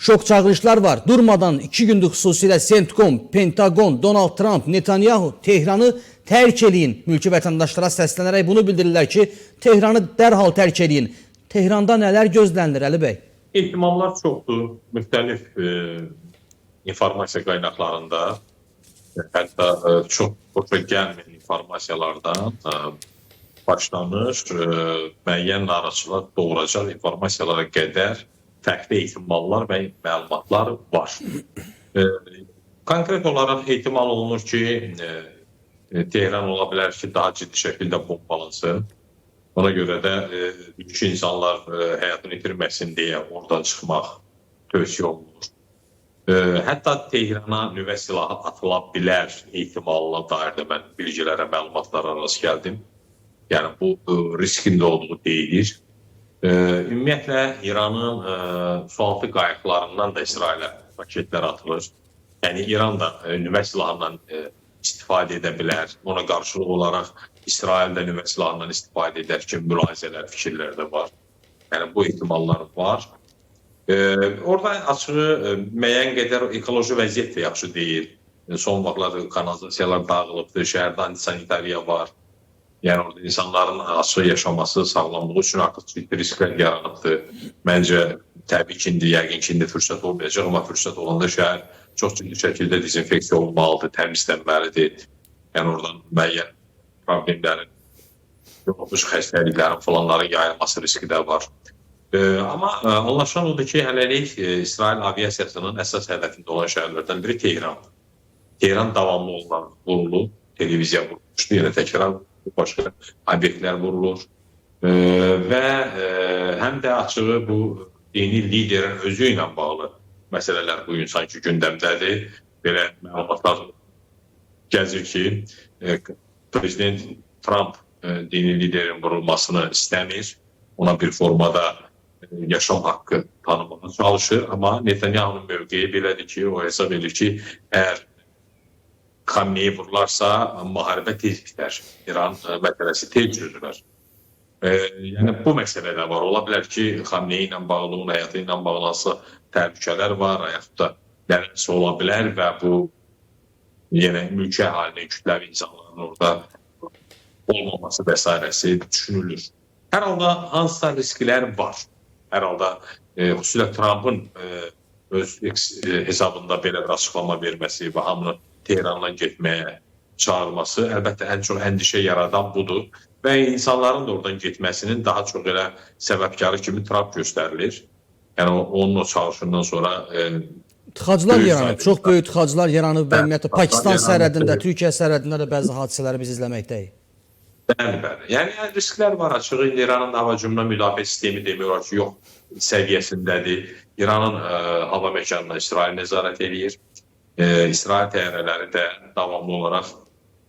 şok çağırışlar var. Durmadan 2 gündür xüsusilə CENTCOM, Pentagon, Donald Trump, Netanyahu Tehranı tərk eləyin. Mülki vətəndaşlara səslənərək bunu bildirirlər ki, Tehranı dərhal tərk eləyin. Tehranda nələr gözlənilir Əli bəy? İhtimallar çoxdur. Müxtəlif informasiya qaynaqlarında, hətta çox xoşa gəlməyən informasiyalardan başlanır, müəyyən narahatçılar doğuracaq informasiyalara qədər fərqli ehtimallar və məlumatlar var. Konkret olaraq ehtimal olunur ki, Tehran ola bilər ki, daha ciddi şəkildə bombalansın. Ona görə də mülki insanlar həyatını itirməsin deyə oradan çıxmaq tövsiyə olunur. Hətta Tehrana nüvə silahı atıla bilər ehtimalına dair də mən bilgilərə, məlumatlara rast gəldim. Yəni bu riskin də olduğu deyilir. Ümumiyyətlə İranın sualtı qayıqlarından da İsrailə raketlər atılır. Yəni İran da nüvə silahından istifadə edə bilər. Ona qarşılıq olaraq İsrail də nüvə silahından istifadə edər ki, mülahizələr, fikirlər də var. Yəni bu ehtimallar var. Orada açığı müəyyən qədər ekoloji vəziyyət də yaxşı deyil. Son vaxtlar kanalizasiyalar dağılıbdır, şəhərdə antisanitariya var. Yəni orada insanların açıq yaşaması, sağlamlığı üçün artıq ciddi risklər yaranıbdır. Məncə təbii ki, yəqin ki, indi fürsət olmayacaq, amma fürsət olanda şəhər çox ciddi şəkildə dezinfeksiya olmalıdır, təmizlənməlidir. Yəni oradan müəyyən problemlərin, yoluxucu xəstəliklərin falanların yayılması riski də var. Amma anlaşılan odur ki, hələlik İsrail aviasiyasının əsas hədəfində olan şəhərlərdən biri Tehrandır. Tehran davamlı olan vurulub, televiziya vurulmuşdu, yenə təkrar başqa obyektlər vurulur və həm də açığı bu dini liderin özü ilə bağlı məsələlər bugün sanki gündəmdədir. Belə məlumatlar gəzir ki, Prezident Trump dini liderin vurulmasını istəmir. Ona bir formada yaşam haqqı tanımağa çalışır. Amma Netanyahu'nun mövqeyi belədir ki, o hesab edir ki, əgər Xamneyi vurularsa, müharibə tez bitər. İran məsələsi tez çözülər. Yəni bu məsələ də var. Ola bilər ki, Xamneyi ilə bağlı, onun həyatı ilə bağlı təhlükələr var, yaxud da nələrsə ola bilər və bu yenə mülki əhalinin, kütləvi insanların orada olmaması vəsairəsi düşünülür. Hər halda hansısa risklər var. Hər halda xüsusilə Trump'ın öz hesabında belə bir açıqlama verməsi və hamını Tehrandan getməyə çağırması əlbəttə ən çox əndişə yaradan budur və insanların da oradan getməsinin daha çox elə səbəbkarı kimi Trump göstərilir. Yəni onun o çağırışından sonra tıxaclar yaranıb, çox böyük tıxaclar yaranıb və ümumiyyətlə Pakistan sərhədində, Türkiyə sərhədində də bəzi hadisələri biz izləməkdəyik. Bəli. Yəni risklər var açığı. İranın hava hücumundan müdafiə sistemi demək olar ki, yox səviyyəsindədir. İranın hava məkanına İsrail nəzarət edir. İsrail təyyarələri də davamlı olaraq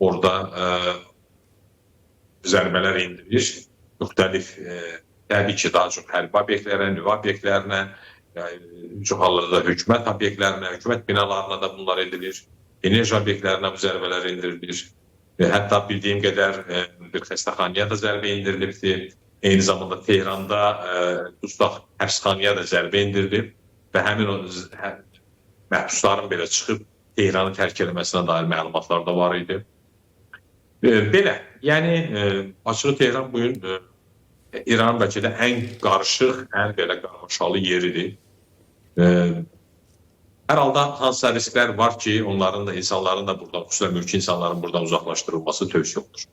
orada zərbələr indirir. Müxtəlif, təbii ki, daha çox hərbi obyektlərə, nüvə obyektlərinə, çox hallarda hökumət obyektlərinə, hökumət binalarına da bunlar edilir. Enerji obyektlərinə bu zərbələr indirilir. Hətta bildiyim qədər bir xəstəxanaya da zərbə indirilibdir. Eyni zamanda Tehranda Dustaq həbsxanaya da zərbə indirilib və həmin o məhbusların belə çıxıb Tehranı tərk eləməsinə dair məlumatlar da var idi. Belə, yəni açığı Tehran bugün İranın bəlkə də ən qarışıq, ən belə qarmaşalı yeridir. Hər halda hansısa risklər var ki, onların da, insanların da buradan, xüsusilə mülki insanların buradan uzaqlaşdırılması tövsiyə olunur.